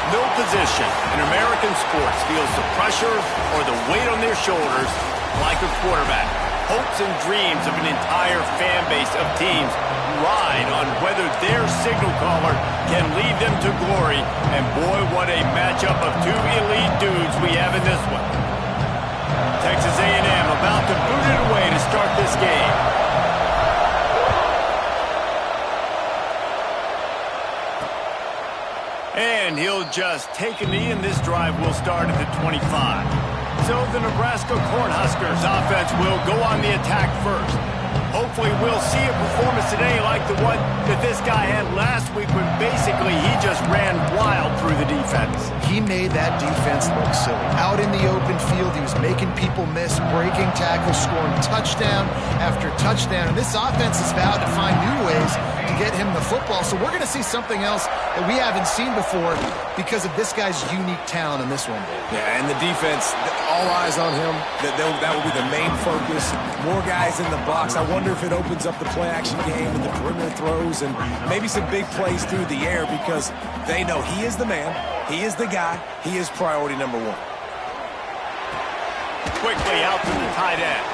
No position in American sports feels the pressure or the weight on their shoulders like a quarterback. Hopes and dreams of an entire fan base of teams ride on whether their signal caller can lead them to glory. And boy, what a matchup of two elite dudes we have in this one. Texas A&M about to boot it away to start this game. And he'll just take a knee, and this drive will start at the 25. So the Nebraska Cornhuskers offense will go on the attack first. Hopefully we'll see a performance today like the one that this guy had last week when basically he just ran wild through the defense. He made that defense look silly. Out in the open field, he was making people miss, breaking tackles, scoring touchdown after touchdown. And this offense has vowed to find new ways to get him the football. So we're going to see something else that we haven't seen before because of this guy's unique talent in this one. Yeah, and the defense, all eyes on him. That will be the main focus. More guys in the box. I wonder if it opens up the play-action game and the perimeter throws and maybe some big plays through the air because they know he is the man, he is the guy, he is priority number one. Quickly out to the tight end.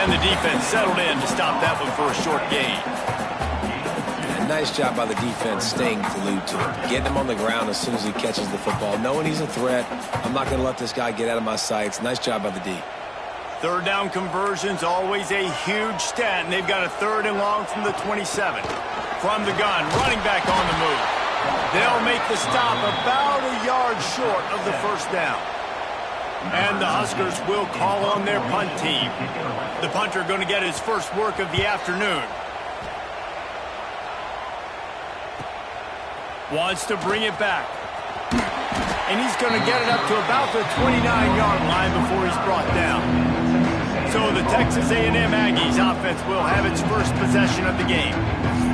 And the defense settled in to stop that one for a short gain. Nice job by the defense staying glued to him. Getting him on the ground as soon as he catches the football. Knowing he's a threat, I'm not going to let this guy get out of my sights. Nice job by the D. Third down conversion's always a huge stat, and they've got a 3rd and long from the 27. From the gun, running back on the move. They'll make the stop about a yard short of the 1st down. And the Huskers will call on their punt team. The punter going to get his first work of the afternoon. Wants to bring it back. And he's going to get it up to about the 29-yard line before he's brought down. So the Texas A&M Aggies offense will have its first possession of the game.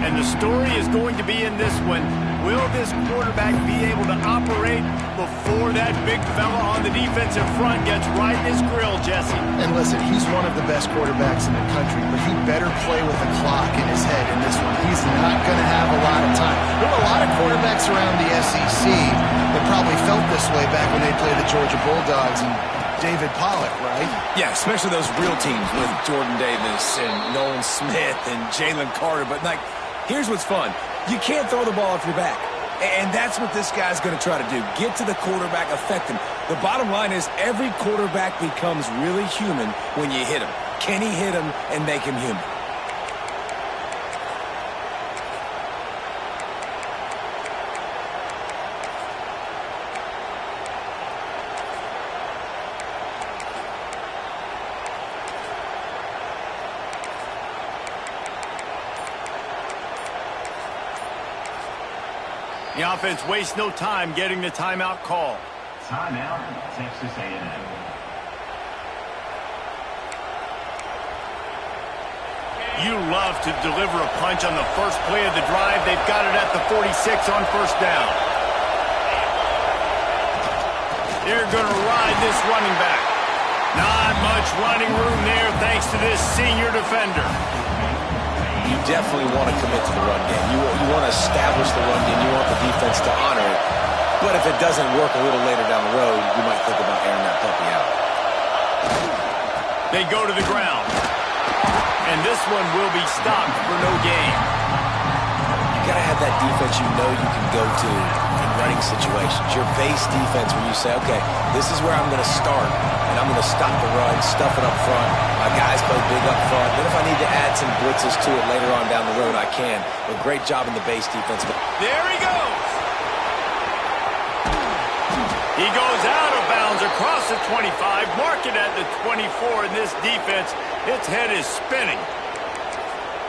And the story is going to be in this one. Will this quarterback be able to operate before that big fella on the defensive front gets right in his grill, Jesse? And listen, he's one of the best quarterbacks in the country, but he better play with a clock in his head in this one. He's not going to have a lot of time. There are a lot of quarterbacks around the SEC that probably felt this way back when they played the Georgia Bulldogs and David Pollock, right? Yeah, especially those real teams with Jordan Davis and Nolan Smith and Jalen Carter. But, like, here's what's fun. You can't throw the ball off your back. And that's what this guy's going to try to do. Get to the quarterback, affect him. The bottom line is every quarterback becomes really human when you hit him. Can he hit him and make him human? The offense wastes no time getting the timeout call. Timeout, Texas A&M. You love to deliver a punch on the first play of the drive. They've got it at the 46 on 1st down. They're going to ride this running back. Not much running room there thanks to this senior defender. You definitely want to commit to the run game. You want to establish the run game. You want the defense to honor it. But if it doesn't work a little later down the road, you might think about airing that puppy out. They go to the ground. And this one will be stopped for no gain. You got to have that defense you know you can go to in running situations. Your base defense where you say, okay, this is where I'm going to start, and I'm going to stop the run, stuff it up front. My guys play big up front. Then if I need to add some blitzes to it later on down the road, I can. But great job in the base defense. There he goes. He goes out of bounds across the 25, mark it at the 24, and this defense, its head is spinning.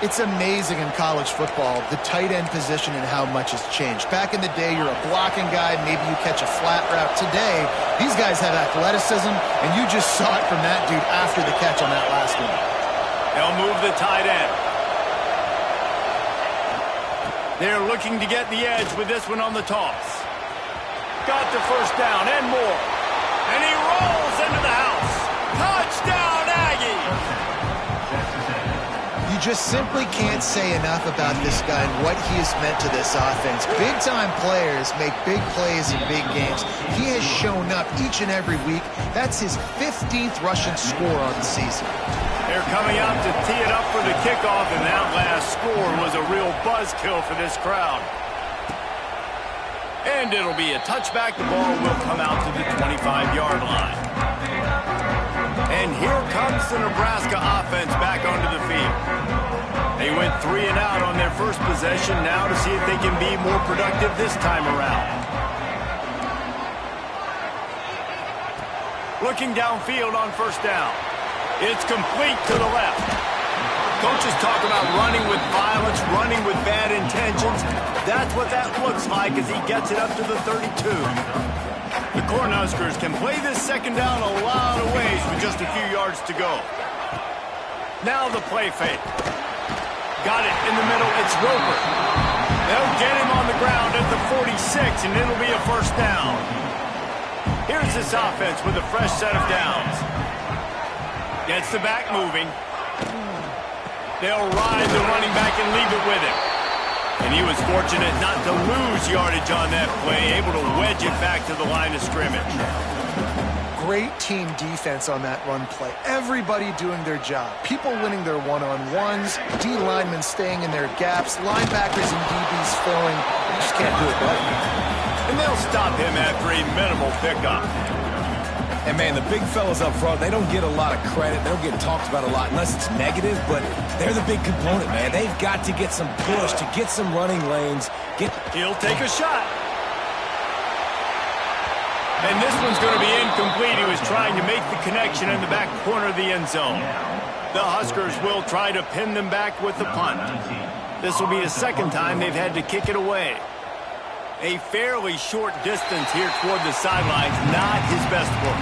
It's amazing in college football, the tight end position and how much has changed. Back in the day, you're a blocking guy, maybe you catch a flat route. Today, these guys have athleticism, and you just saw it from that dude after the catch on that last one. They'll move the tight end. They're looking to get the edge with this one on the toss. Got the 1st down and more. And he rolls into the house. Touchdown, Aggies! You just simply can't say enough about this guy and what he has meant to this offense. Big-time players make big plays in big games. He has shown up each and every week. That's his 15th rushing score on the season. They're coming out to tee it up for the kickoff, and that last score was a real buzzkill for this crowd. And it'll be a touchback. The ball will come out to the 25-yard line. And here comes the Nebraska offense back onto the field. They went 3 and out on their first possession, now to see if they can be more productive this time around. Looking downfield on first down. It's complete to the left. Coaches talk about running with violence, running with bad intentions. That's what that looks like as he gets it up to the 32. The Cornhuskers can play this second down a lot of ways with just a few yards to go. Now the play fake. Got it in the middle. It's Roper. They'll get him on the ground at the 46, and it'll be a first down. Here's this offense with a fresh set of downs. Gets the back moving. They'll ride the running back and leave it with him. And he was fortunate not to lose yardage on that play, able to wedge it back to the line of scrimmage. Great team defense on that run play. Everybody doing their job. People winning their one-on-ones, D linemen staying in their gaps, linebackers and DBs filling. You just can't do it better. And they'll stop him after a minimal pickup. And, man, the big fellas up front, they don't get a lot of credit. They don't get talked about a lot unless it's negative, but they're the big component, man. They've got to get some push, to get some running lanes. He'll take a shot. And this one's going to be incomplete. He was trying to make the connection in the back corner of the end zone. The Huskers will try to pin them back with the punt. This will be the second time they've had to kick it away. A fairly short distance here toward the sidelines, not his best work.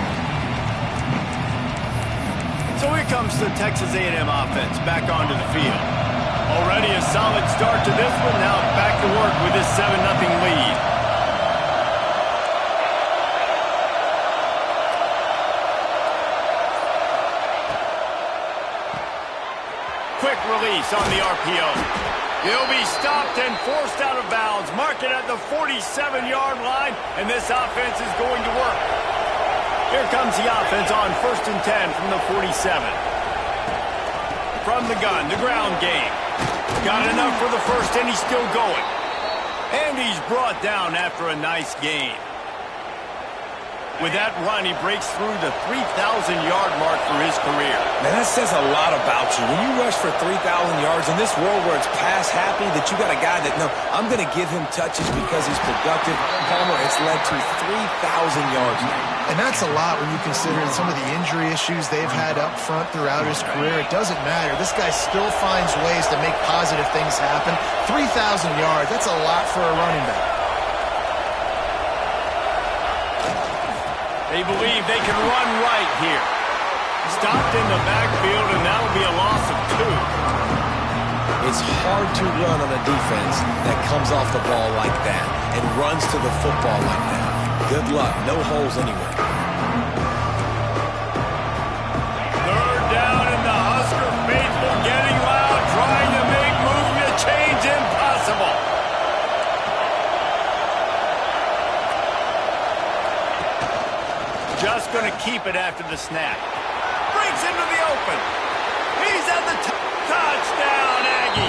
So here comes the Texas A&M offense back onto the field. Already a solid start to this one, now back to work with this 7-0 lead. Quick release on the RPO. He'll be stopped and forced out of bounds. Mark it at the 47-yard line, and this offense is going to work. Here comes the offense on 1st and 10 from the 47. From the gun, the ground game. Got enough for the first, and he's still going. And he's brought down after a nice gain. With that run, he breaks through the 3,000-yard mark for his career. Man, that says a lot about you. When you rush for 3,000 yards in this world where it's pass-happy, that you got a guy that, no, I'm going to give him touches because he's productive. Palmer, it's led to 3,000 yards now. And that's a lot when you consider some of the injury issues they've had up front throughout his career. It doesn't matter. This guy still finds ways to make positive things happen. 3,000 yards, that's a lot for a running back. They believe they can run right here. Stopped in the backfield, and that'll be a loss of 2. It's hard to run on a defense that comes off the ball like that and runs to the football like that. Good luck. No holes anywhere. 3rd down, and the Husker faithful getting loud, trying to make moving a change impossible. Just going to keep it after the snap. Breaks into the open. He's at the touchdown, Aggie.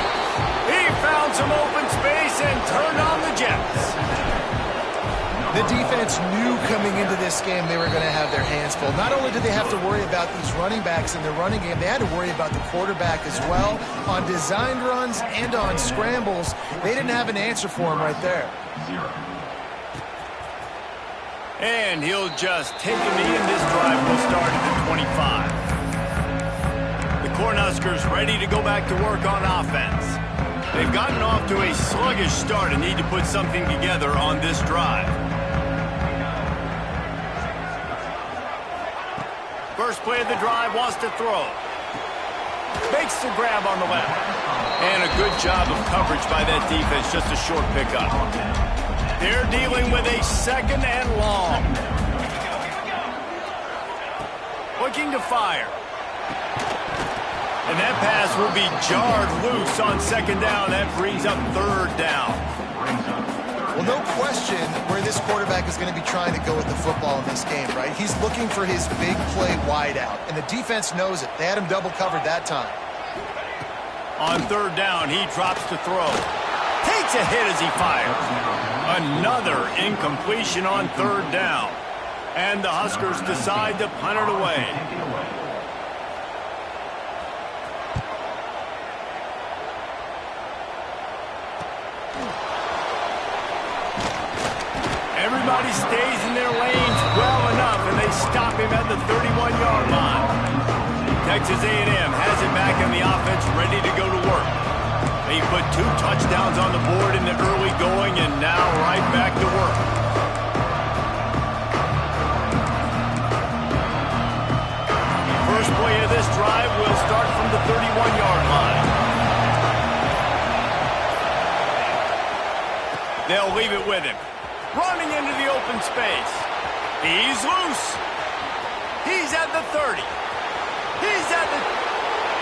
He found some open space and turned on the Jets. The defense knew coming into this game they were going to have their hands full. Not only did they have to worry about these running backs in the running game, they had to worry about the quarterback as well. On designed runs and on scrambles, they didn't have an answer for him right there. And he'll just take a knee, and this drive will start at the 25. The Cornhuskers ready to go back to work on offense. They've gotten off to a sluggish start and need to put something together on this drive. First play of the drive, wants to throw. Makes the grab on the left. And a good job of coverage by that defense, just a short pickup. They're dealing with a 2nd and long. Looking to fire. And that pass will be jarred loose on second down. That brings up third down. Well, no question where this quarterback is going to be trying to go with the football in this game, right? He's looking for his big play wide out, and the defense knows it. They had him double covered that time. On third down, he drops to throw. Takes a hit as he fires. Another incompletion on third down. And the Huskers decide to punt it away. Everybody stays in their lanes well enough, and they stop him at the 31-yard line. Texas A&M has it back in the offense, ready to go to work. They put 2 touchdowns on the board in the early going, and now right back to work. First play of this drive will start from the 31-yard line. They'll leave it with him. Running into the open space. He's loose. He's at the 30. He's at the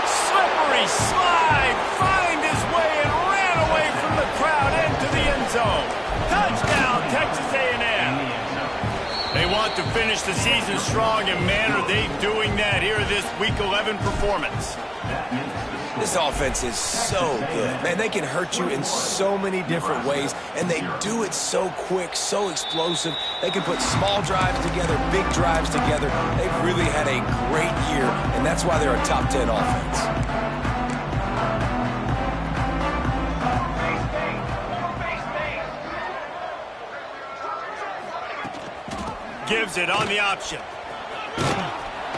slippery slide. Find his way and ran away from the crowd into the end zone. Touchdown, Texas A&M. They want to finish the season strong, and man, are they doing that here this Week 11 performance. This offense is so good. Man, they can hurt you in so many different ways, and they do it so quick, so explosive. They can put small drives together, big drives together. They've really had a great year, and that's why they're a top 10 offense. Gives it on the option.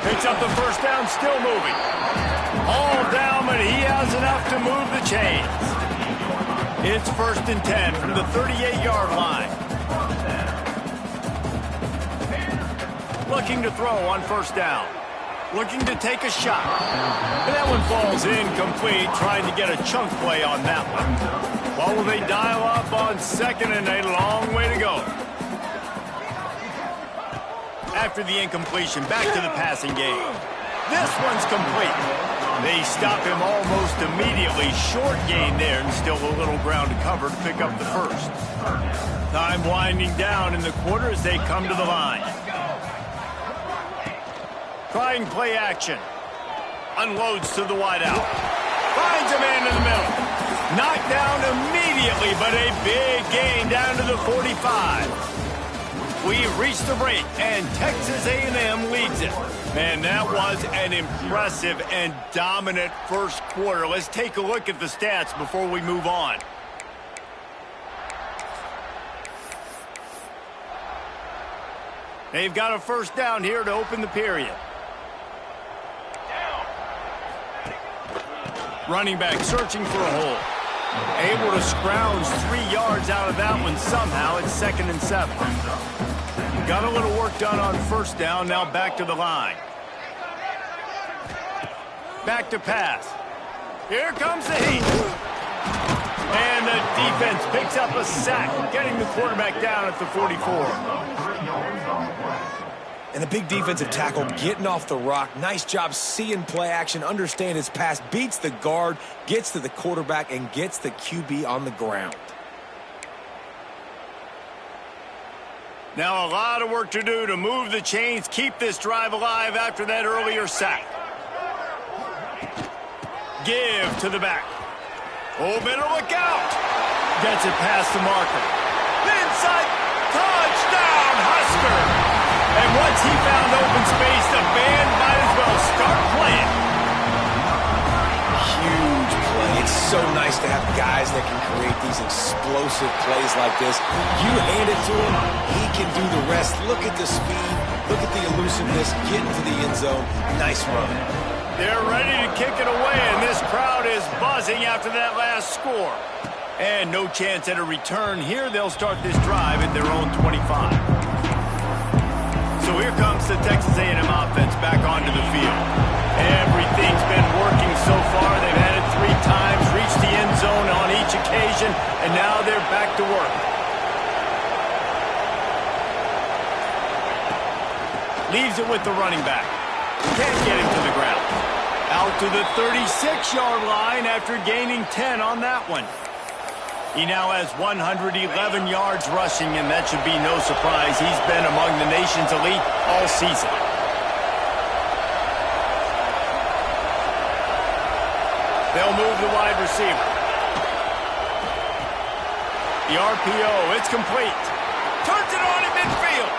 Picks up the first down, still moving. All down, but he has enough to move the chains. It's 1st and 10 from the 38-yard line. Looking to throw on first down. Looking to take a shot. And that one falls incomplete, trying to get a chunk play on that one. Well, will they dial up on second, and a long way to go. After the incompletion, back to the passing game. This one's complete. They stop him almost immediately. Short gain there, and still a little ground to cover to pick up the first. Time winding down in the quarter as they come to the line. Trying play action. Unloads to the wideout. Finds a man in the middle. Knocked down immediately, but a big gain down to the 45. We've reached the break, and Texas A&M leads it. Man, that was an impressive and dominant first quarter. Let's take a look at the stats before we move on. They've got a first down here to open the period. Running back searching for a hole. Able to scrounge 3 yards out of that one somehow. It's 2nd and 7. Got a little work done on first down. Now back to the line. Back to pass. Here comes the heat. And the defense picks up a sack, getting the quarterback down at the 44. And a big defensive tackle getting off the rock. Nice job seeing play action, understand his pass, beats the guard, gets to the quarterback, and gets the QB on the ground. Now a lot of work to do to move the chains, keep this drive alive after that earlier sack. Give to the back. Oh, better look out. Gets it past the marker. Inside. Touchdown, Husker. And once he found open space, the band might as well start playing. Huge play. It's so nice to have guys that can create these explosive plays like this. You hand it to him, he can do the rest. Look at the speed. Look at the elusiveness. Get into the end zone. Nice run. They're ready to kick it away, and this crowd is buzzing after that last score. And no chance at a return here. They'll start this drive at their own 25. So here comes the Texas A&M offense back onto the field. Everything's been working so far. They've had it 3 times, reached the end zone on each occasion, and now they're back to work. Leaves it with the running back. Can't get him to the ground. Out to the 36-yard line after gaining 10 on that one. He now has 111 yards rushing, and that should be no surprise. He's been among the nation's elite all season. They'll move the wide receiver. The RPO, it's complete. Turns it on in midfield.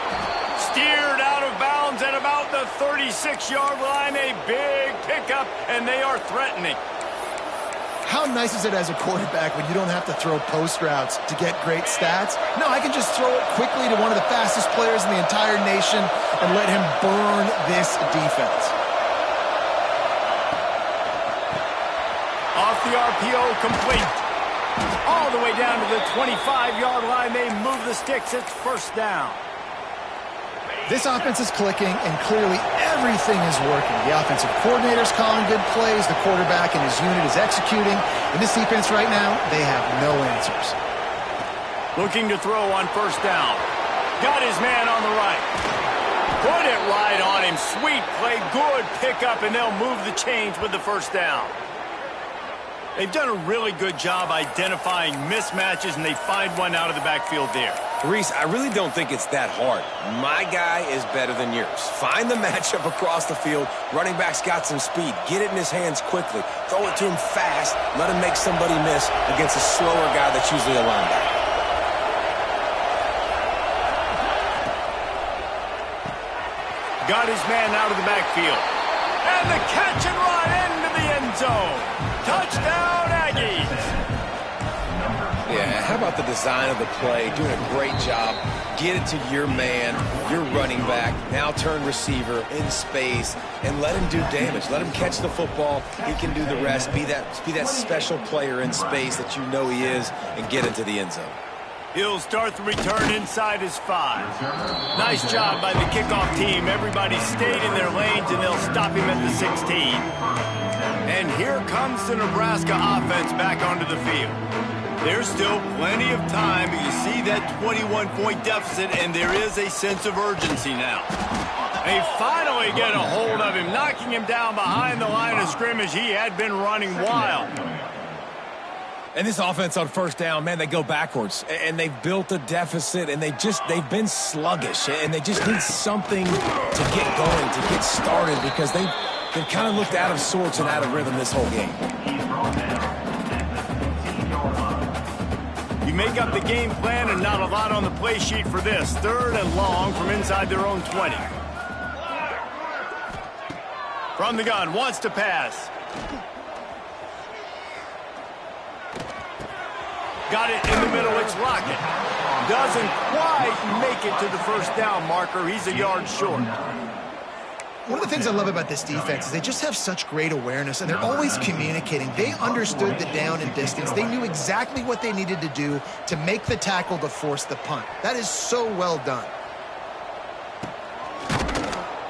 Steered out of bounds at about the 36-yard line. A big pickup, and they are threatening. How nice is it as a quarterback when you don't have to throw post routes to get great stats? No, I can just throw it quickly to one of the fastest players in the entire nation and let him burn this defense. Off the RPO, complete. All the way down to the 25-yard line. They move the sticks. It's first down. This offense is clicking, and clearly everything is working. The offensive coordinator's calling good plays. The quarterback and his unit is executing. In this defense right now, they have no answers. Looking to throw on first down. Got his man on the right. Put it right on him. Sweet play. Good pickup, and they'll move the chains with the first down. They've done a really good job identifying mismatches, and they find one out of the backfield there. Reese, I really don't think it's that hard. My guy is better than yours. Find the matchup across the field. Running back's got some speed. Get it in his hands quickly. Throw it to him fast. Let him make somebody miss against a slower guy that's usually a linebacker. Got his man out of the backfield. And the catch and run into the end zone. Touchdown, Aggies. Yeah, how about the design of the play? Doing a great job. Get it to your man, your running back, now turn receiver in space, and let him do damage. Let him catch the football. He can do the rest. Be that special player in space that you know he is, and get into the end zone. He'll start the return inside his 5. Nice job by the kickoff team. Everybody stayed in their lanes, and they'll stop him at the 16. And here comes the Nebraska offense back onto the field. There's still plenty of time, but you see that 21-point deficit, and there is a sense of urgency now. They finally get a hold of him, knocking him down behind the line of scrimmage. He had been running wild. And this offense on first down, man, they go backwards. And they've built a deficit, and they've been sluggish. And they just need something to get going, to get started, because they've kind of looked out of sorts and out of rhythm this whole game. You make up the game plan and not a lot on the play sheet for this. 3rd and long from inside their own 20. From the gun, wants to pass. Got it in the middle, it's Lockett. Doesn't quite make it to the first down marker. He's a yard short. One of the things I love about this defense is they just have such great awareness, and they're always communicating. They understood the down and distance. They knew exactly what they needed to do to make the tackle to force the punt. That is so well done.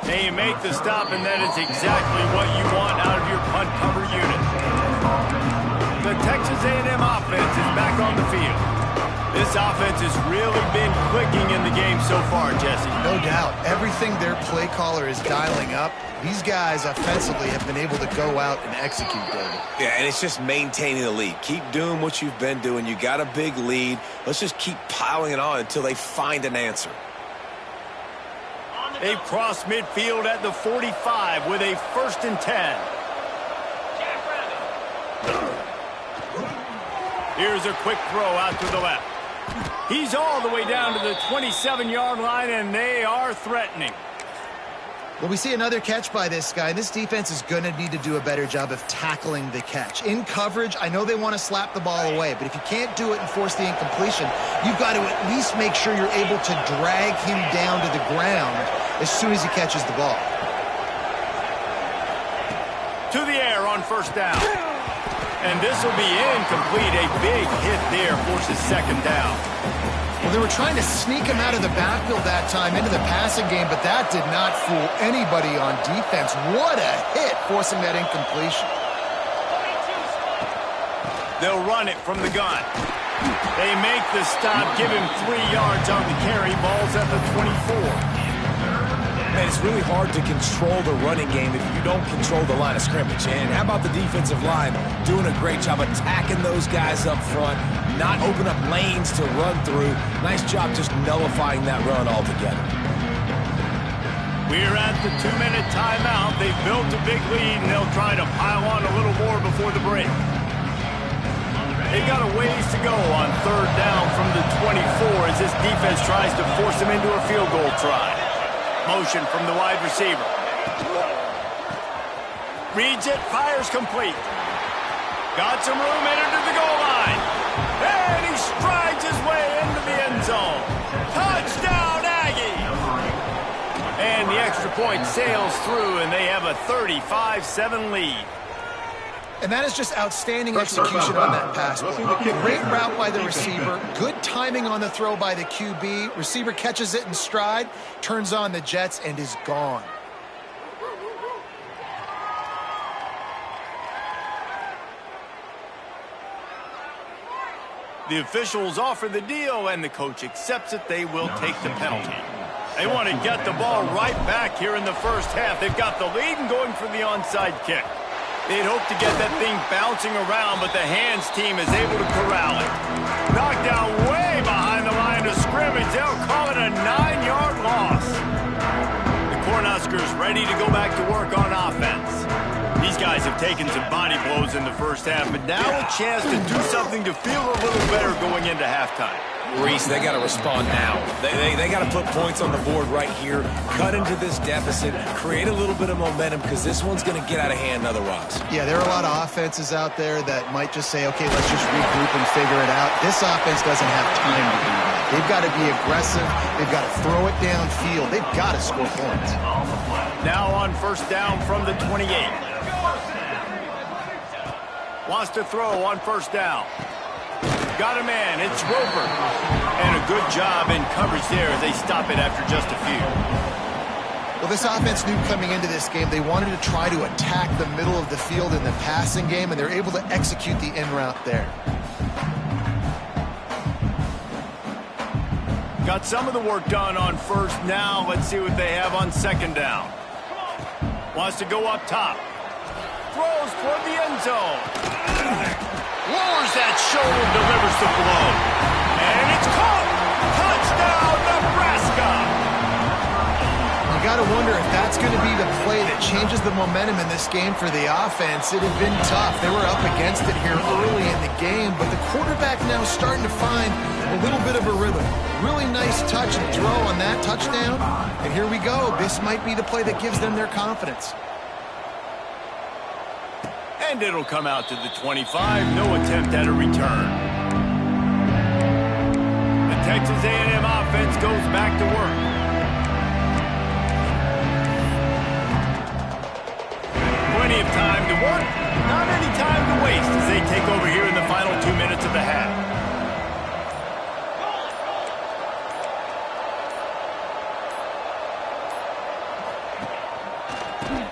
They make the stop, and that is exactly what you want out of your punt cover unit. The Texas A&M offense is back on the field. This offense has really been clicking in the game so far, Jesse. No doubt. Everything their play caller is dialing up, these guys offensively have been able to go out and execute, David. Yeah, and it's just maintaining the lead. Keep doing what you've been doing. You got a big lead. Let's just keep piling it on until they find an answer. They cross midfield at the 45 with a 1st and 10. Here's a quick throw out to the left. He's all the way down to the 27-yard line, and they are threatening. Well, we see another catch by this guy. This defense is going to need to do a better job of tackling the catch. In coverage, I know they want to slap the ball away, but if you can't do it and force the incompletion, you've got to at least make sure you're able to drag him down to the ground as soon as he catches the ball. To the air on first down. And this will be incomplete. A big hit there forces 2nd down. Well, they were trying to sneak him out of the backfield that time into the passing game, but that did not fool anybody on defense. What a hit, forcing that incompletion. They'll run it from the gun. They make the stop, give him 3 yards on the carry. Ball's at the 24. Man, it's really hard to control the running game if you don't control the line of scrimmage. And how about the defensive line doing a great job attacking those guys up front, not open up lanes to run through. Nice job just nullifying that run altogether. We're at the 2-minute timeout. They've built a big lead, and they'll try to pile on a little more before the break. They've got a ways to go on 3rd down from the 24 as this defense tries to force them into a field goal try. Motion from the wide receiver. Reads it, fires complete. Got some room, entered to the goal line. And he strides his way into the end zone. Touchdown, Aggie! And the extra point sails through, and they have a 35-7 lead. And that is just outstanding execution on that pass play. Great route by the receiver. Good timing on the throw by the QB. Receiver catches it in stride, turns on the jets, and is gone. The officials offer the deal, and the coach accepts it. They will take the penalty. They want to get the ball right back here in the first half. They've got the lead and going for the onside kick. They'd hope to get that thing bouncing around, but the hands team is able to corral it. Knocked down way behind the line of scrimmage. They'll call it a 9-yard loss. The Cornhuskers ready to go back to work on offense. These guys have taken some body blows in the first half, but now a chance to do something to feel a little better going into halftime. Reese, they got to respond now. They got to put points on the board right here, cut into this deficit, create a little bit of momentum, because this one's going to get out of hand otherwise. Yeah, there are a lot of offenses out there that might just say, okay, let's just regroup and figure it out. This offense doesn't have time to do that. They've got to be aggressive. They've got to throw it downfield. They've got to score points. Now on 1st down from the 28. Wants to throw on 1st down. Got a man, it's Roper. And a good job in coverage there as they stop it after just a few. Well, this offense knew coming into this game they wanted to try to attack the middle of the field in the passing game, and they're able to execute the in route there. Got some of the work done on 1st. Now let's see what they have on 2nd down. Wants to go up top. Throws toward the end zone. Lowers that shoulder, delivers the blow. And it's caught. Touchdown, Nebraska. You got to wonder if that's going to be the play that changes the momentum in this game for the offense. It had been tough. They were up against it here early in the game, but the quarterback now starting to find a little bit of a rhythm. Really nice touch and throw on that touchdown. And here we go. This might be the play that gives them their confidence. And it'll come out to the 25. No attempt at a return. The Texas A&M offense goes back to work. Plenty of time to work. Not any time to waste as they take over here in the final 2 minutes of the half.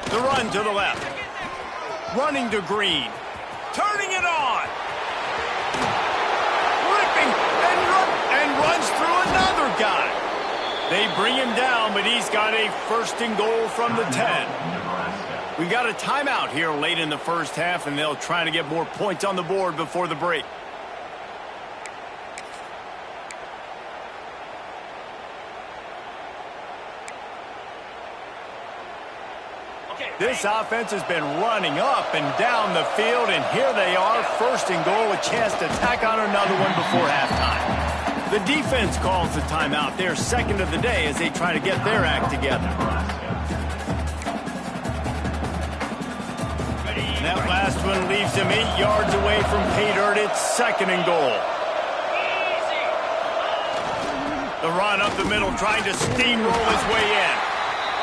The run to the left. Running to Green. Turning it on. Ripping and runs through another guy. They bring him down, but he's got a 1st and goal from the 10. We got a timeout here late in the first half, and they'll try to get more points on the board before the break. This offense has been running up and down the field, and here they are, 1st and goal, a chance to tack on another one before halftime. The defense calls the timeout. They're 2nd of the day as they try to get their act together. And that last one leaves him 8 yards away from pay dirt. It's 2nd and goal. The run up the middle, trying to steamroll his way in.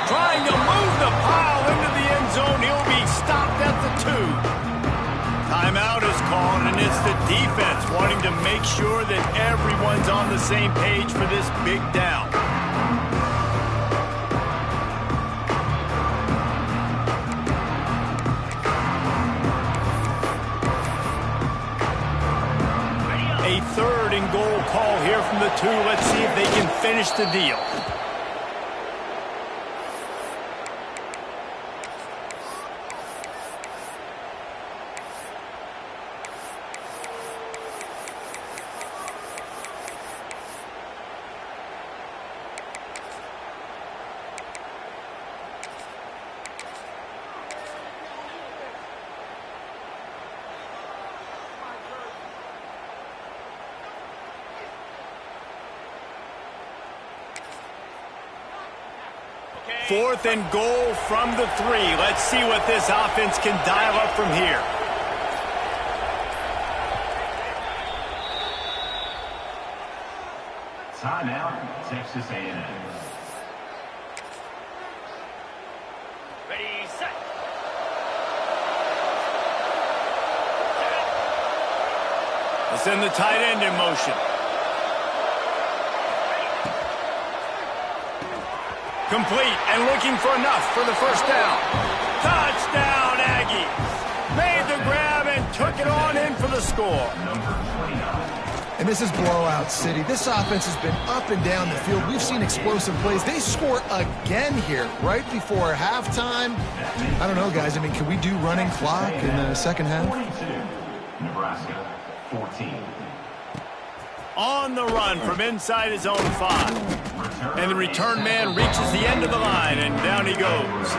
Trying to move the pile into the end zone. He'll be stopped at the 2. Timeout is called, and it's the defense wanting to make sure that everyone's on the same page for this big down. A 3rd and goal call here from the 2. Let's see if they can finish the deal. 4th and goal from the 3. Let's see what this offense can dial up from here. Timeout, Texas A&M. Ready, set. Let's send the tight end in motion. Complete and looking for enough for the first down. Touchdown, Aggies. Made the grab and took it on in for the score. And this is blowout city. This offense has been up and down the field. We've seen explosive plays. They score again here right before halftime. I don't know, guys. I mean, can we do running clock in the second half? 42, Nebraska, 14. On the run from inside his own 5. And the return man reaches the end of the line, and down he goes.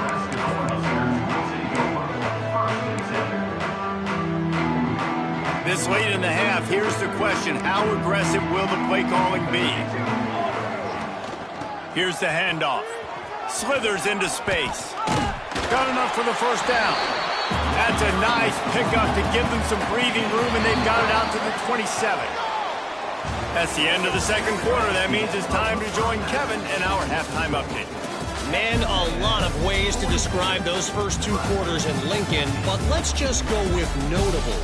This late in the half, here's the question. How aggressive will the play calling be? Here's the handoff. Slithers into space. Got enough for the first down. That's a nice pickup to give them some breathing room, and they've got it out to the 27. That's the end of the second quarter. That means it's time to join Kevin in our halftime update. Man, a lot of ways to describe those first 2 quarters in Lincoln, but let's just go with notable.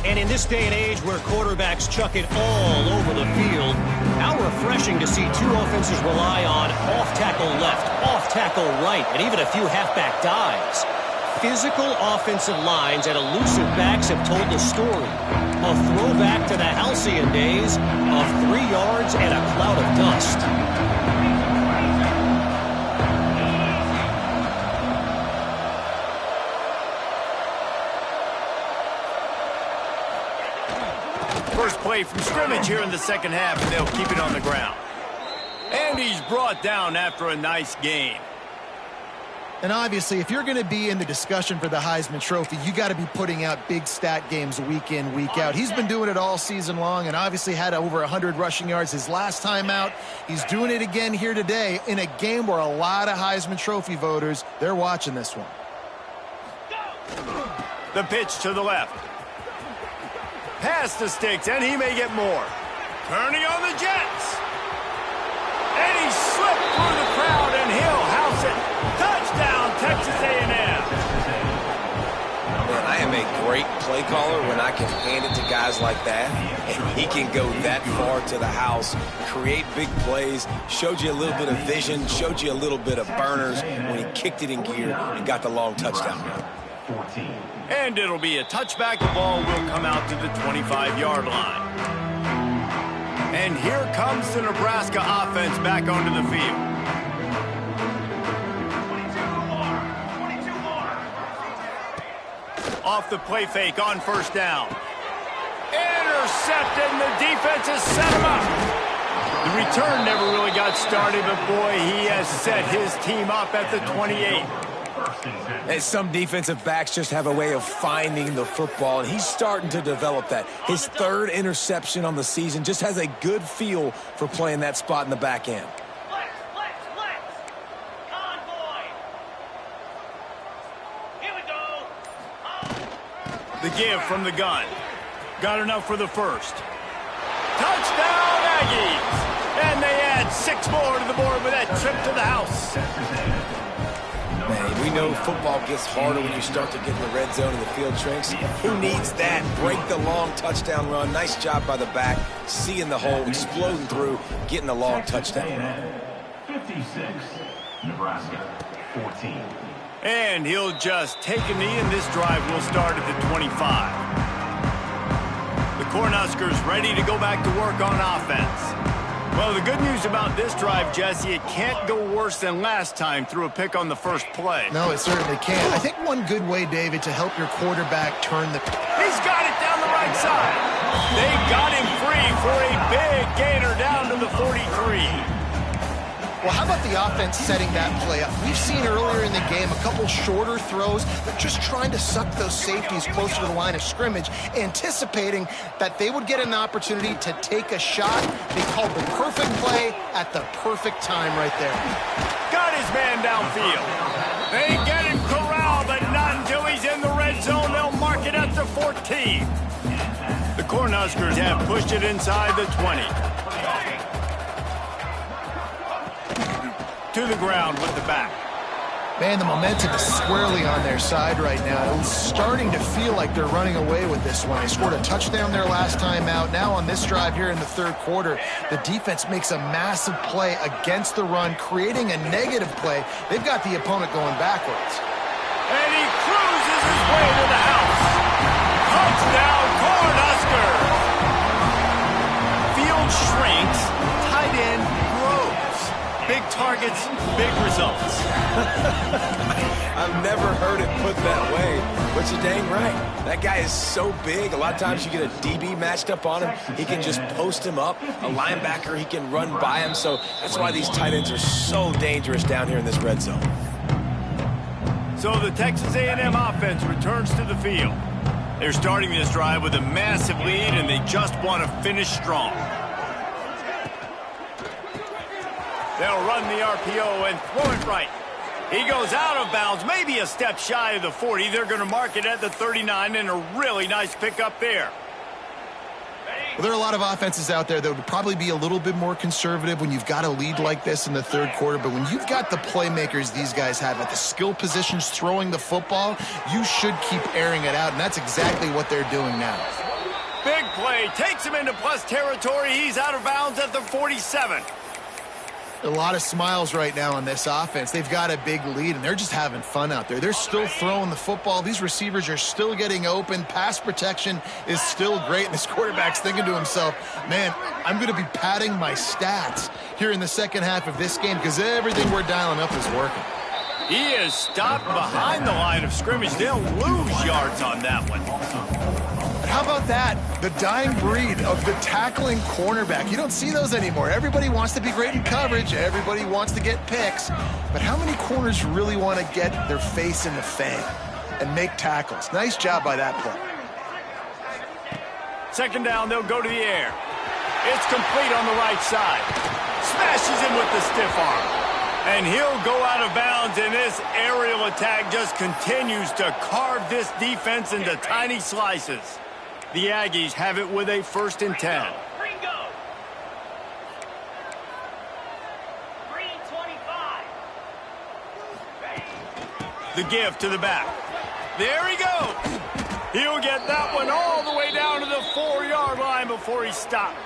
And in this day and age where quarterbacks chuck it all over the field, how refreshing to see 2 offenses rely on off-tackle left, off-tackle right, and even a few halfback dives. Physical offensive lines and elusive backs have told the story. A throwback to the halcyon days of 3 yards and a cloud of dust. First play from scrimmage here in the second half, and they'll keep it on the ground. And he's brought down after a nice game. And obviously, if you're going to be in the discussion for the Heisman Trophy, you got to be putting out big stat games week in, week out. He's been doing it all season long and obviously had over 100 rushing yards his last time out. He's doing it again here today in a game where a lot of Heisman Trophy voters, they're watching this one. The pitch to the left. Past the sticks, and he may get more. Turning on the Jets. And he slipped through the crowd, and he'll house it. Touchdown, Texas A&M. Man, I am a great play caller when I can hand it to guys like that. And he can go that far to the house, create big plays, showed you a little bit of vision, showed you a little bit of burners when he kicked it in gear and got the long touchdown. 14. And it'll be a touchback. The ball will come out to the 25-yard line. And here comes the Nebraska offense back onto the field. 22 more. Off the play fake on first down. Intercepted, and the defense has set him up. The return never really got started, but boy, he has set his team up at the 28. And some defensive backs just have a way of finding the football, and he's starting to develop that. His 3rd interception on the season, just has a good feel for playing that spot in the back end. Here we go. The give from the gun. Got enough for the first. Touchdown, Aggies! And they add 6 more to the board with that trip to the house. Man, we know football gets harder when you start to get in the red zone and the field shrinks. Who needs that? Break the long touchdown run. Nice job by the back. Seeing the hole, exploding through, getting a long touchdown run. 56, Nebraska, 14. And he'll just take a knee, and this drive will start at the 25. The Cornhuskers ready to go back to work on offense. Well, the good news about this drive, Jesse, it can't go worse than last time through a pick on the first play. No, it certainly can't. I think one good way, David, to help your quarterback turn the... He's got it down the right side. They got him free for a big gainer down to the 43. Well, how about the offense setting that play up? We've seen earlier in the game a couple shorter throws, but just trying to suck those safeties closer to the line of scrimmage, anticipating that they would get an opportunity to take a shot. They called the perfect play at the perfect time right there. Got his man downfield. They get him corralled, but not until he's in the red zone. They'll mark it at the 14. The Cornhuskers have pushed it inside the 20. To the ground with the back. Man, the momentum is squarely on their side right now. It's starting to feel like they're running away with this one. They scored a touchdown their last time out. Now on this drive here in the third quarter, the defense makes a massive play against the run, creating a negative play. They've got the opponent going backwards. And he cruises his way to the house. Touchdown, Cornhuskers! Field shrinks, tight end grows. Big targets, big results. I've never heard it put that way, but you're dang right. That guy is so big. A lot of times you get a DB matched up on him. He can just post him up. A linebacker, he can run by him. So that's why these tight ends are so dangerous down here in this red zone. So the Texas A&M offense returns to the field. They're starting this drive with a massive lead, and they just want to finish strong. They'll run the RPO and throw it right. He goes out of bounds, maybe a step shy of the 40. They're going to mark it at the 39, and a really nice pickup there. Well, there are a lot of offenses out there that would probably be a little bit more conservative when you've got a lead like this in the third quarter. But when you've got the playmakers these guys have at the skill positions throwing the football, you should keep airing it out, and that's exactly what they're doing now. Big play, takes him into plus territory. He's out of bounds at the 47. A lot of smiles right now on this offense. They've got a big lead, and they're just having fun out there. They're still throwing the football. These receivers are still getting open. Pass protection is still great, and this quarterback's thinking to himself, man, I'm going to be padding my stats here in the second half of this game because everything we're dialing up is working. He is stopped behind the line of scrimmage. They'll lose yards on that one. How about that? The dying breed of the tackling cornerback. You don't see those anymore. Everybody wants to be great in coverage. Everybody wants to get picks. But how many corners really want to get their face in the fan and make tackles? Nice job by that play. Second down, they'll go to the air. It's complete on the right side. Smashes him with the stiff arm. And he'll go out of bounds, and this aerial attack just continues to carve this defense into tiny slices. The Aggies have it with a 1st and 10. The give to the back. There he goes. He'll get that one all the way down to the 4-yard line before he stopped.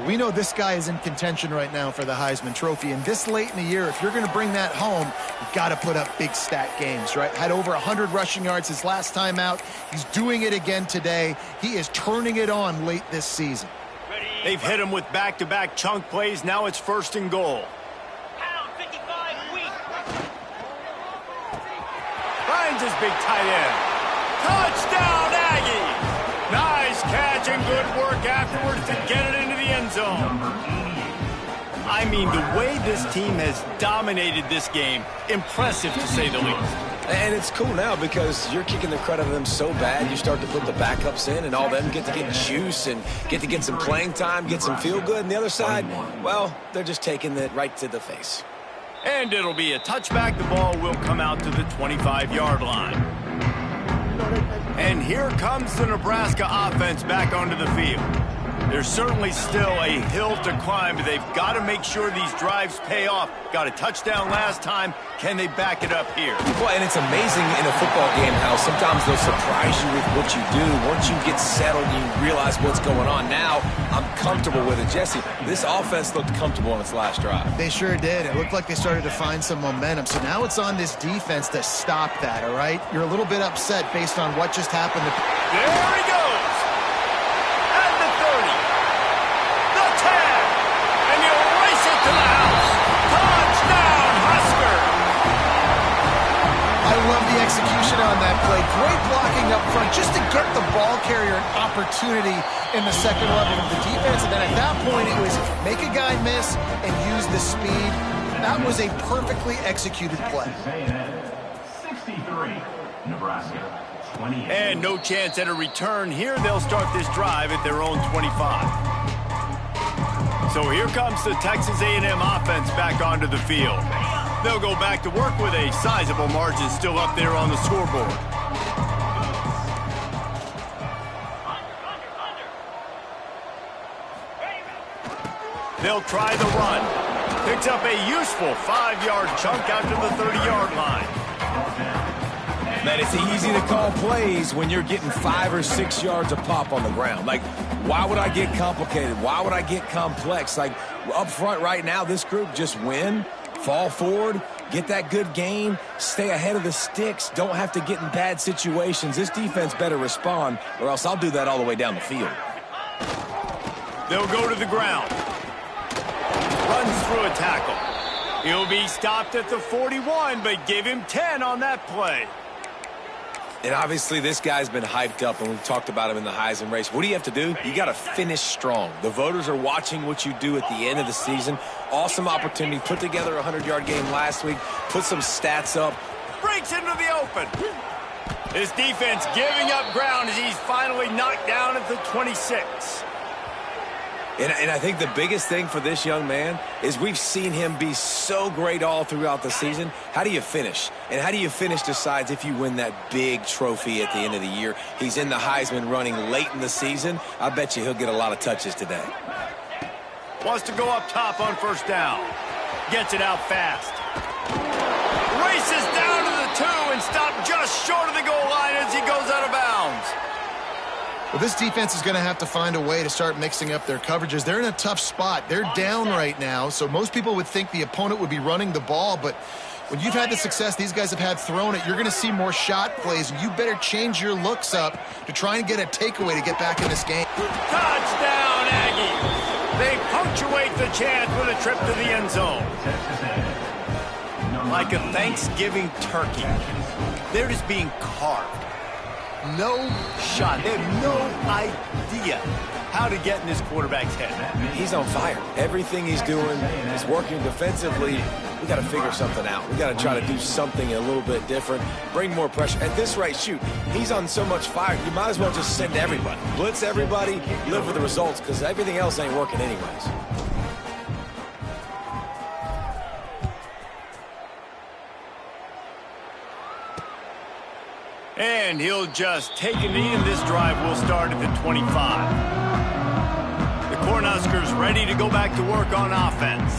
We know this guy is in contention right now for the Heisman Trophy, and this late in the year, if you're going to bring that home, you've got to put up big stat games, right? Had over 100 rushing yards his last time out. He's doing it again today. He is turning it on late this season. They've hit him with back-to-back chunk plays. Now it's 1st and goal. Finds his big tight end. Touchdown, Aggie! Nice catch and good work afterwards to get it into the end zone. I mean, the way this team has dominated this game, impressive to say the least. And it's cool now because you're kicking the credit of them so bad, you start to put the backups in and all them get to get juice and get to get some playing time, get some feel good. And the other side, well, they're just taking it right to the face. And it'll be a touchback. The ball will come out to the 25-yard line. And here comes the Nebraska offense back onto the field. There's certainly still a hill to climb, but they've got to make sure these drives pay off. Got a touchdown last time. Can they back it up here? Well, and it's amazing in a football game how sometimes they'll surprise you with what you do. Once you get settled, you realize what's going on. Now, I'm comfortable with it. Jesse, this offense looked comfortable on its last drive. They sure did. It looked like they started to find some momentum. So now it's on this defense to stop that, all right? You're a little bit upset based on what just happened. There he goes. At the 30. The 10. And he'll race it to the house. Touchdown, Husker. I love the execution out on that play. Great blocking up front just to get the ball carrier an opportunity in the second level of the defense. And then at that point, it was make a guy miss and use the speed. That was a perfectly executed play. 63, Nebraska 28. And no chance at a return here. They'll start this drive at their own 25. So here comes the Texas A&M offense back onto the field. They'll go back to work with a sizable margin still up there on the scoreboard. They'll try the run. Picks up a useful 5-yard chunk out to the 30-yard line. Man, it's easy to call plays when you're getting 5 or 6 yards a pop on the ground. Like, why would I get complicated? Why would I get complex? Like, up front right now, this group just win, fall forward, get that good gain, stay ahead of the sticks, don't have to get in bad situations. This defense better respond, or else I'll do that all the way down the field. They'll go to the ground. Runs through a tackle. He'll be stopped at the 41, but give him 10 on that play. And obviously this guy's been hyped up, and we've talked about him in the Heisman race. What do you have to do? You got to finish strong. The voters are watching what you do at the end of the season. Awesome opportunity. Put together a 100-yard game last week. Put some stats up. Breaks into the open. His defense giving up ground as he's finally knocked down at the 26. And I think the biggest thing for this young man is we've seen him be so great all throughout the season. How do you finish? And how do you finish decides if you win that big trophy at the end of the year. He's in the Heisman running late in the season. I bet you he'll get a lot of touches today. Wants to go up top on first down. Gets it out fast. Races down to the 2 and stopped just short of the goal line as he goes out of bounds. Well, this defense is going to have to find a way to start mixing up their coverages. They're in a tough spot. They're down right now, so most people would think the opponent would be running the ball, but when you've had the success these guys have had throwing it, you're going to see more shot plays, and you better change your looks up to try and get a takeaway to get back in this game. Touchdown, Aggies! They punctuate the chance with a trip to the end zone. Like a Thanksgiving turkey, they're just being carved. No shot. They have no idea how to get in this quarterback's head. He's on fire. Everything he's doing is working defensively. We got to figure something out. We got to try to do something a little bit different, bring more pressure. At this rate, shoot, he's on so much fire, you might as well just send everybody. Blitz everybody, live with the results, because everything else ain't working anyways. And he'll just take a knee, and this drive will start at the 25. The Cornhuskers ready to go back to work on offense.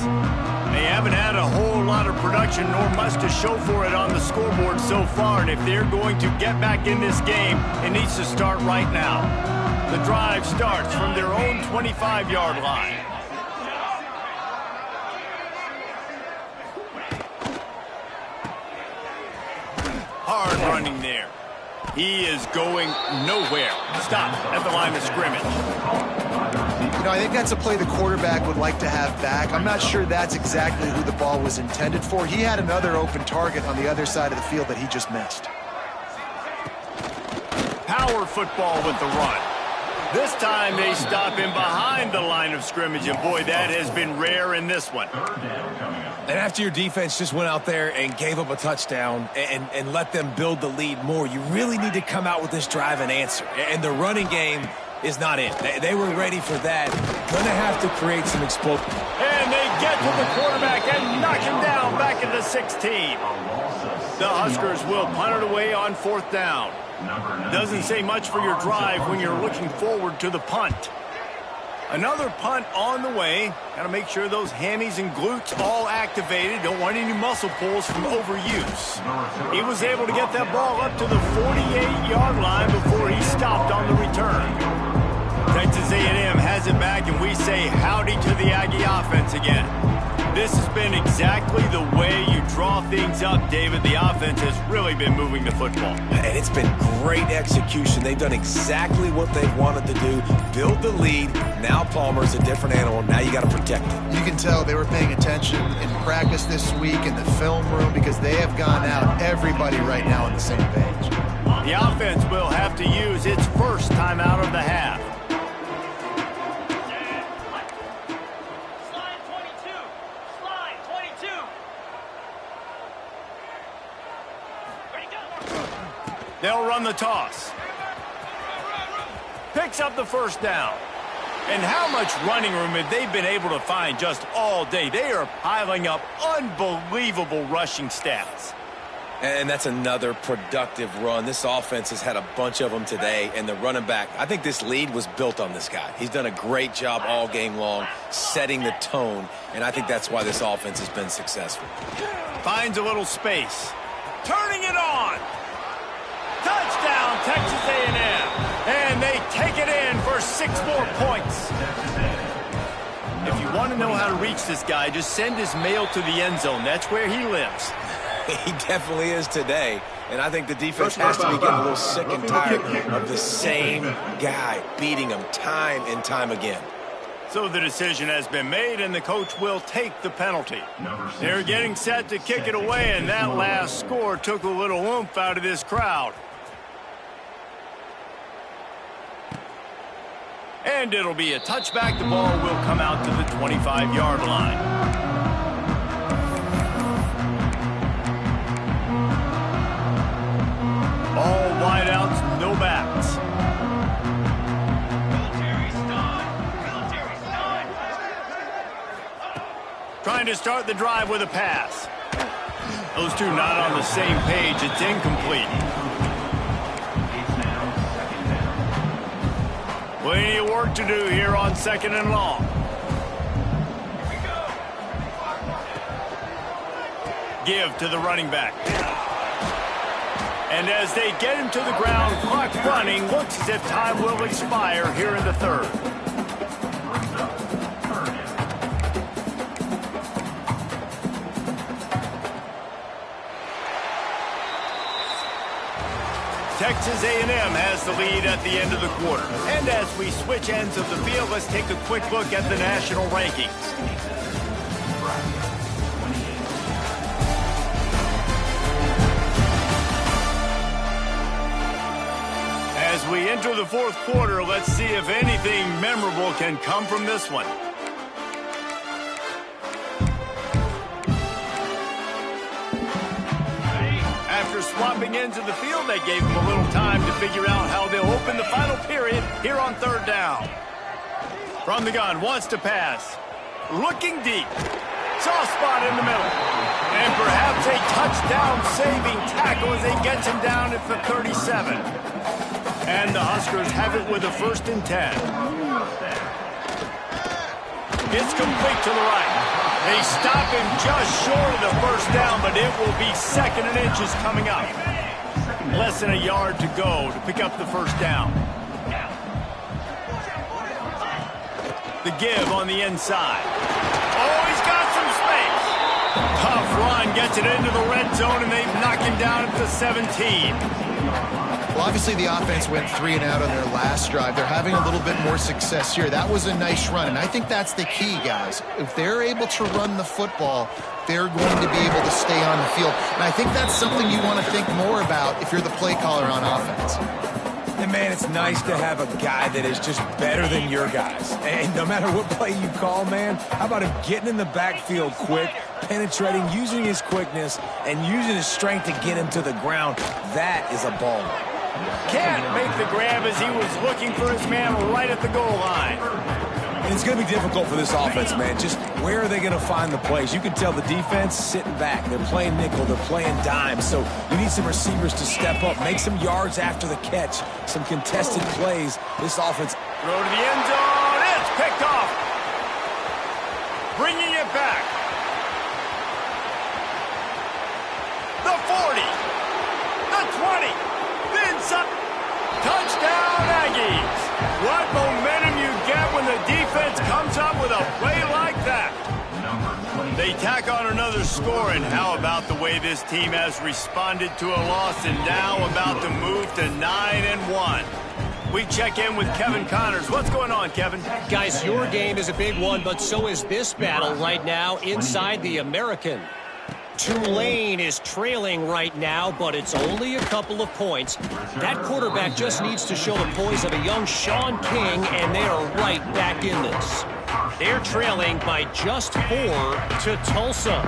They haven't had a whole lot of production nor much to show for it on the scoreboard so far, and if they're going to get back in this game, it needs to start right now. The drive starts from their own 25-yard line. Hard running there. He is going nowhere. Stop at the line of scrimmage. You know, I think that's a play the quarterback would like to have back. I'm not sure that's exactly who the ball was intended for. He had another open target on the other side of the field that he just missed. Power football with the run. This time they stop him behind the line of scrimmage, and boy, that has been rare in this one. And after your defense just went out there and gave up a touchdown and let them build the lead more, you really need to come out with this drive and answer. And the running game is not it. They were ready for that. Going to have to create some explosion. And they get to the quarterback and knock him down back at the 16. The Huskers will punt it away on fourth down. Doesn't say much for your drive when you're looking forward to the punt. Another punt on the way. Got to make sure those hammies and glutes all activated. Don't want any muscle pulls from overuse. He was able to get that ball up to the 48-yard line before he stopped on the return. Texas A&M has it back, and we say howdy to the Aggie offense again. This has been exactly the way you draw things up, David. The offense has really been moving the football. And it's been great execution. They've done exactly what they've wanted to do. Build the lead. Now Palmer's a different animal. Now you got to protect it. You can tell they were paying attention in practice this week in the film room because they have gone out, everybody right now on the same page. The offense will have to use its first timeout of the half. They'll run the toss. Picks up the first down. And how much running room have they been able to find just all day? They are piling up unbelievable rushing stats. And that's another productive run. This offense has had a bunch of them today, and the running back, I think this lead was built on this guy. He's done a great job all game long, setting the tone, and I think that's why this offense has been successful. Finds a little space. Turning it on. Touchdown, Texas A&M. And they take it in for 6 more points. If you want to know how to reach this guy, just send his mail to the end zone. That's where he lives. He definitely is today. And I think the defense has to be getting a little sick and tired of the same guy beating him time and time again. So the decision has been made, and the coach will take the penalty. They're getting set to kick it away, and that last score took a little oomph out of this crowd. And it'll be a touchback. The ball will come out to the 25-yard line. All wideouts, no backs. Trying to start the drive with a pass. Those two not on the same page. It's incomplete. Plenty of work to do here on 2nd and long. Give to the running back. And as they get him to the ground, clock running, looks as if time will expire here in the 3rd. Texas A&M has the lead at the end of the quarter. And as we switch ends of the field, let's take a quick look at the national rankings. As we enter the 4th quarter, let's see if anything memorable can come from this one. After swapping ends of the field, they gave them a little time to figure out how they'll open the final period here on 3rd down. From the gun, wants to pass. Looking deep. Soft spot in the middle. And perhaps a touchdown-saving tackle as he gets him down at the 37. And the Huskers have it with a 1st and 10. It's complete to the right. They stop him just short of the 1st down, but it will be 2nd and inches coming up. Less than a yard to go to pick up the 1st down. The give on the inside. Oh, he's got some space. Tough run, gets it into the red zone, and they knock him down at the 17. Well, obviously the offense went 3 and out on their last drive. They're having a little bit more success here. That was a nice run, and I think that's the key, guys. If they're able to run the football, they're going to be able to stay on the field. And I think that's something you want to think more about if you're the play caller on offense. And, man, it's nice to have a guy that is just better than your guys. And no matter what play you call, man, how about him getting in the backfield quick, penetrating, using his quickness, and using his strength to get him to the ground. That is a baller. Can't make the grab as he was looking for his man right at the goal line. And it's going to be difficult for this offense, man. Just where are they going to find the plays? You can tell the defense sitting back. They're playing nickel. They're playing dime. So you need some receivers to step up, make some yards after the catch, some contested plays. This offense. Throw to the end zone. It's picked off. Bringing it back. The 40. The 20. Then some. Touchdown, Aggies. What momentum you get when the defense comes up with a play like that. Number 20. They tack on another score, and how about the way this team has responded to a loss and now about to move to 9-1. We check in with Kevin Connors. What's going on, Kevin? Guys, your game is a big one, but so is this battle right now inside the American. Tulane is trailing right now, but it's only a couple of points. That quarterback just needs to show the poise of a young Sean King, and they are right back in this. They're trailing by just 4 to Tulsa.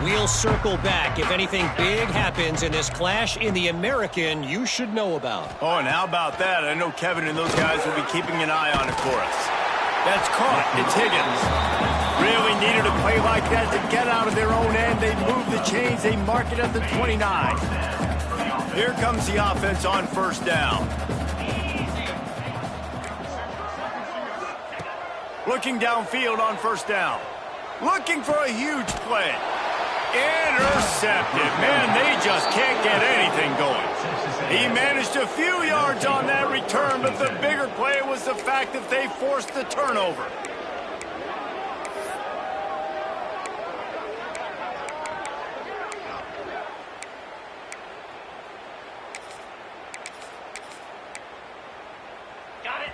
We'll circle back if anything big happens in this clash in the American you should know about. Oh, and how about that? I know Kevin and those guys will be keeping an eye on it for us. That's caught. It's Higgins. Really needed a play like that to get out of their own end. They move the chains. They mark it at the 29. Here comes the offense on first down. Looking downfield on first down. Looking for a huge play. Intercepted. Man, they just can't get anything going. He managed a few yards on that return, but the bigger play was the fact that they forced the turnover.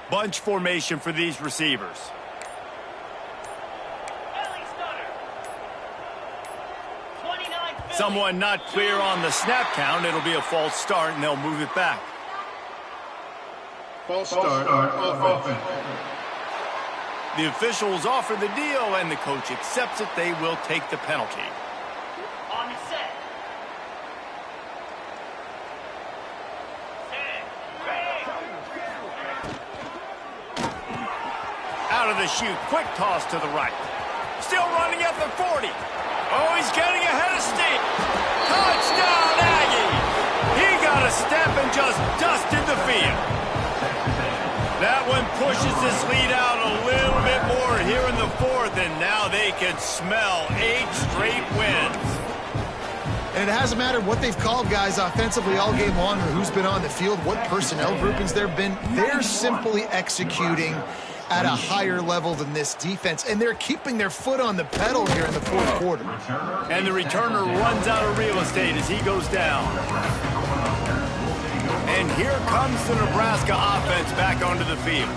Bunch formation for these receivers. Someone not clear on the snap count. It'll be a false start, and they'll move it back. False start, offense. The officials offer the deal, and the coach accepts it. They will take the penalty. On set. Out of the chute, quick toss to the right. Still running at the 40. Oh, he's getting ahead of steam. Touchdown, Aggie! He got a step and just dusted the field. That one pushes this lead out a little bit more here in the fourth, and now they can smell 8 straight wins. And it hasn't mattered what they've called, guys, offensively all game long, or who's been on the field, what personnel groupings there have been. They're simply executing at a higher level than this defense, and they're keeping their foot on the pedal here in the fourth quarter. And the returner runs out of real estate as he goes down. And here comes the Nebraska offense back onto the field.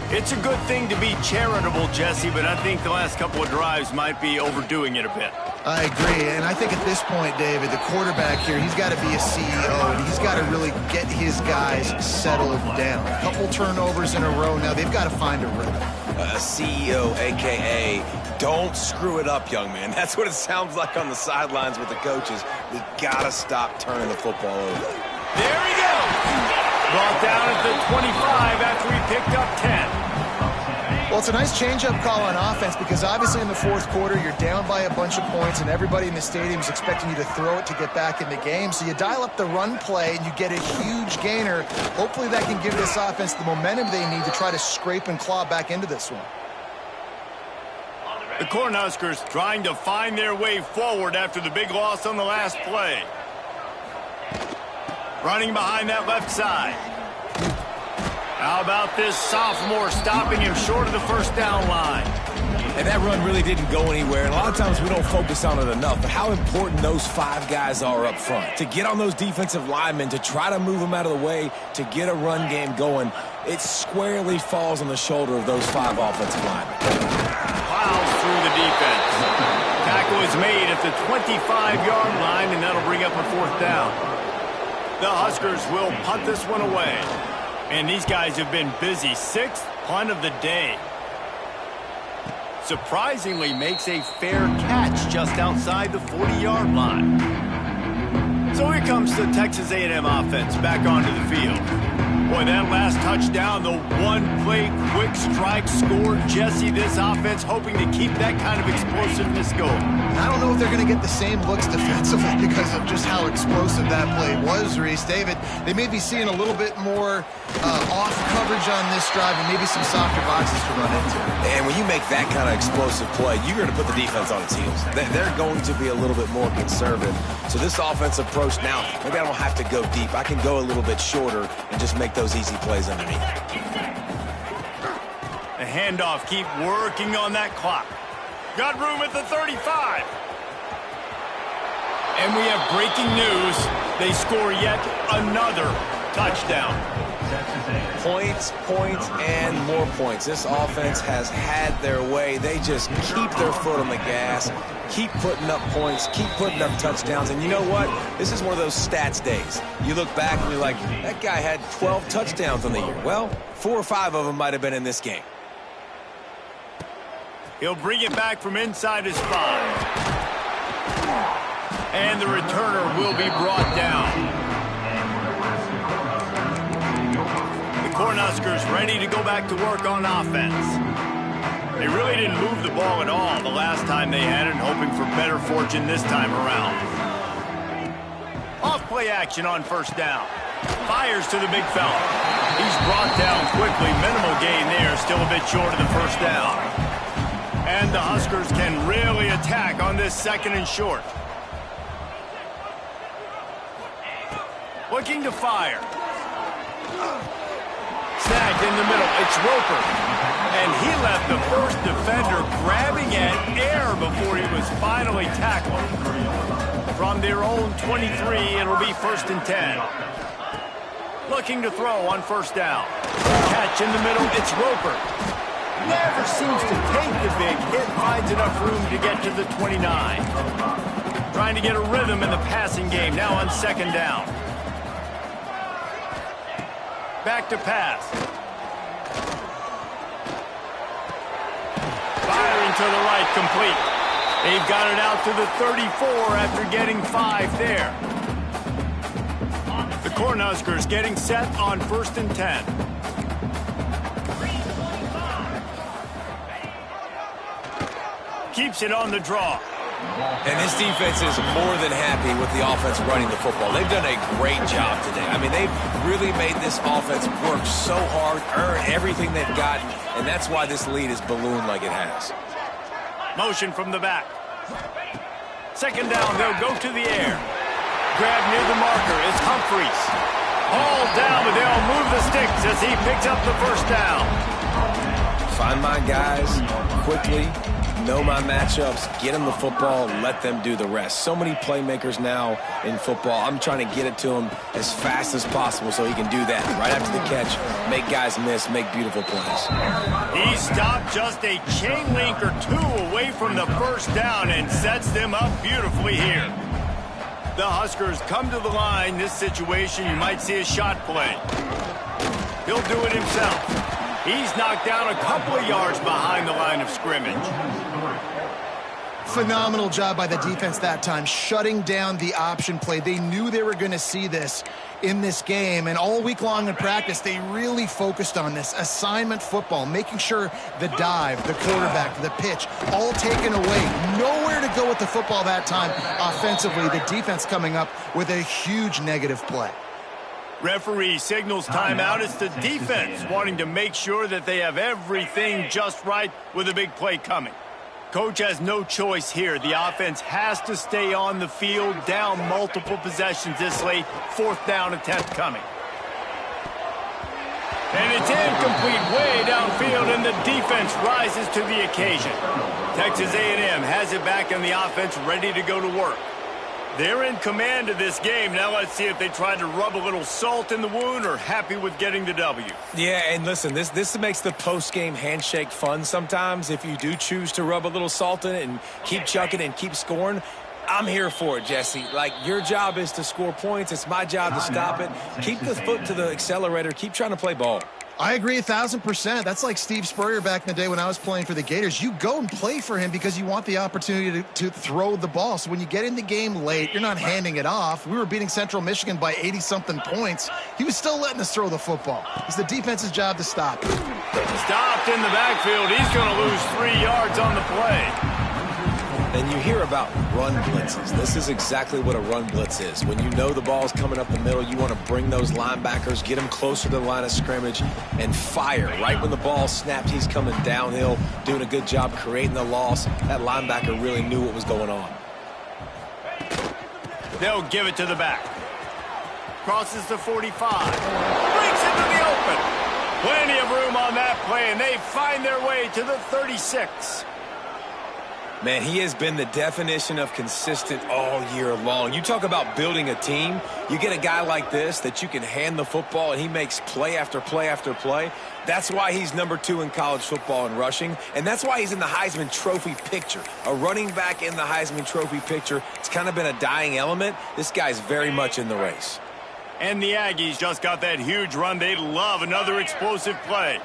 It's a good thing to be charitable, Jesse, but I think the last couple of drives might be overdoing it a bit. I agree, and I think at this point, David, the quarterback here, he's got to be a CEO, and he's got to really get his guys settled down. A couple turnovers in a row now. They've got to find a rhythm. A CEO, a.k.a. don't screw it up, young man. That's what it sounds like on the sidelines with the coaches. We got to stop turning the football over. There he goes. Brought down at the 25 after he picked up 10. Well, it's a nice change-up call on offense because obviously in the fourth quarter, you're down by a bunch of points and everybody in the stadium is expecting you to throw it to get back in the game. So you dial up the run play and you get a huge gainer. Hopefully that can give this offense the momentum they need to try to scrape and claw back into this one. The Cornhuskers trying to find their way forward after the big loss on the last play. Running behind that left side. How about this sophomore stopping him short of the first down line? And that run really didn't go anywhere. And a lot of times we don't focus on it enough, but how important those 5 guys are up front. To get on those defensive linemen, to try to move them out of the way, to get a run game going, it squarely falls on the shoulder of those 5 offensive linemen. Plows through the defense. Tackle is made at the 25-yard line, and that'll bring up a fourth down. The Huskers will punt this one away. And these guys have been busy. 6th punt of the day. Surprisingly makes a fair catch just outside the 40-yard line. So here comes the Texas A&M offense back onto the field. Boy, that last touchdown, the one-play quick strike scored. Jesse, this offense hoping to keep that kind of explosiveness going. I don't know if they're going to get the same looks defensively because of just how explosive that play was, Reese. David, they may be seeing a little bit more off coverage on this drive and maybe some softer boxes to run into. And when you make that kind of explosive play, you're going to put the defense on its heels. They're going to be a little bit more conservative. So this offensive approach now, maybe I don't have to go deep. I can go a little bit shorter and just make those easy plays underneath. The handoff, keep working on that clock. Got room at the 35. And we have breaking news. They score yet another touchdown. Points, points, and more points. This offense has had their way. They just keep their foot on the gas, keep putting up points, keep putting up touchdowns. And you know what? This is one of those stats days. You look back and you're like, that guy had 12 touchdowns on the year. Well, 4 or 5 of them might have been in this game. He'll bring it back from inside his 5. And the returner will be brought down. The Cornhuskers ready to go back to work on offense. They really didn't move the ball at all the last time they had it, hoping for better fortune this time around. Off-play action on first down. Fires to the big fella. He's brought down quickly. Minimal gain there, still a bit short of the first down. And the Huskers can really attack on this 2nd and short. Looking to fire. Snagged in the middle. It's Roper. And he left the first defender grabbing at air before he was finally tackled. From their own 23, it'll be 1st and 10. Looking to throw on first down. Catch in the middle. It's Roper. Never seems to take the big hit. Finds enough room to get to the 29. Trying to get a rhythm in the passing game. Now on 2nd down. Back to pass. Firing to the right, complete. They've got it out to the 34 after getting 5 there. The Cornhuskers getting set on 1st and 10. Keeps it on the draw. And this defense is more than happy with the offense running the football. They've done a great job today. I mean, they've really made this offense work so hard, earn everything they've gotten, and that's why this lead is ballooned like it has. Motion from the back. 2nd down, they'll go to the air. Grab near the marker, it's Humphreys. Hauled down, but they'll move the sticks as he picks up the first down. Find my guys quickly. Know my matchups, get them the football, let them do the rest. So many playmakers now in football. I'm trying to get it to him as fast as possible so he can do that right after the catch, make guys miss, make beautiful plays. He stopped just a chain link or 2 away from the first down and sets them up beautifully here. The Huskers come to the line. This situation, you might see a shot play. He'll do it himself. He's knocked down a couple of yards behind the line of scrimmage. Phenomenal job by the defense that time, shutting down the option play. They knew they were going to see this in this game, and all week long in practice, they really focused on this assignment football, making sure the dive, the quarterback, the pitch, all taken away. Nowhere to go with the football that time offensively. The defense coming up with a huge negative play. Referee signals timeout. It's the defense wanting to make sure that they have everything just right with a big play coming. Coach has no choice here. The offense has to stay on the field, down multiple possessions this late. 4th down attempt coming. And it's incomplete way downfield, and the defense rises to the occasion. Texas A&M has it back in the offense, ready to go to work. They're in command of this game. Now let's see if they try to rub a little salt in the wound or happy with getting the W. Yeah, and listen, this makes the post-game handshake fun sometimes. If you do choose to rub a little salt in it and keep chucking and keep scoring, I'm here for it, Jesse. Like, your job is to score points. It's my job to stop it. Keep the foot to the accelerator. Keep trying to play ball. I agree 1,000%. That's like Steve Spurrier back in the day when I was playing for the Gators. You go and play for him because you want the opportunity to throw the ball. So when you get in the game late, you're not handing it off. We were beating Central Michigan by 80-something points. He was still letting us throw the football. It's the defense's job to stop it. Stopped in the backfield. He's going to lose 3 yards on the play. And you hear about run blitzes. This is exactly what a run blitz is. When you know the ball's coming up the middle, you want to bring those linebackers, get them closer to the line of scrimmage, and fire. Right when the ball snapped, he's coming downhill, doing a good job creating the loss. That linebacker really knew what was going on. They'll give it to the back. Crosses the 45. Breaks into the open. Plenty of room on that play, and they find their way to the 36. Man, he has been the definition of consistent all year long. You talk about building a team. You get a guy like this that you can hand the football, and he makes play after play after play. That's why he's number 2 in college football in rushing, and that's why he's in the Heisman Trophy picture. A running back in the Heisman Trophy picture. It's kind of been a dying element. This guy's very much in the race. And the Aggies just got that huge run. They love another explosive play.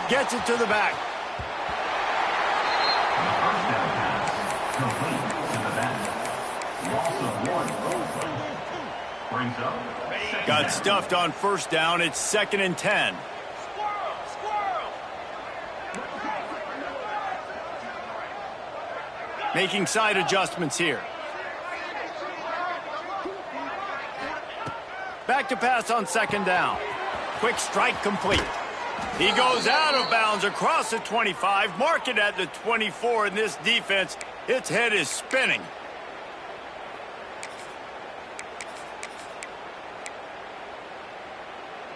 Gets it to the back. First down pass. Complete to the back. Loss of 1. Brings up. Got stuffed on first down. It's 2nd and 10. Making side adjustments here. Back to pass on 2nd down. Quick strike complete. He goes out of bounds across the 25, mark it at the 24, and this defense, its head is spinning.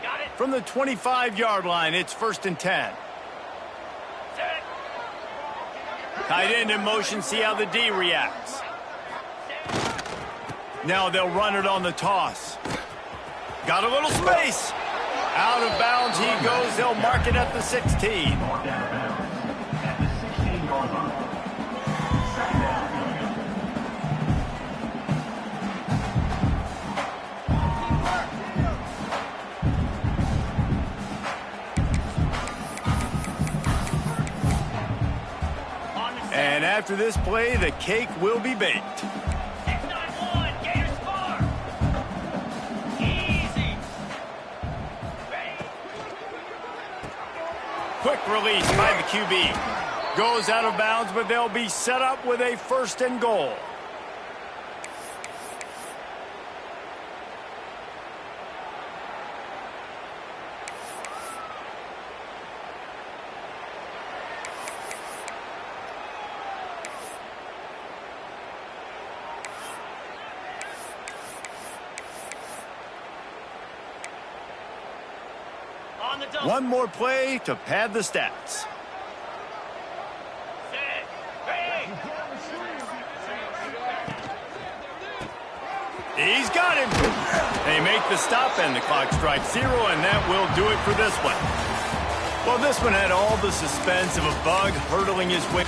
Got it. From the 25-yard line, it's 1st and 10. Set. Tight end in motion, see how the D reacts. Now they'll run it on the toss. Got a little space. Out of bounds he goes. They'll mark it at the 16. Marked out of bounds at the 16-yard line. Second down. And after this play, the cake will be baked. 691, Gators score. Easy. Ready. Quick release by the QB. Goes out of bounds, but they'll be set up with a 1st and goal. On the double. One more play to pad the stats. Set. Ready. He's got him. They make the stop, and the clock strikes 0, and that will do it for this one. Well, this one had all the suspense of a bug hurtling his way.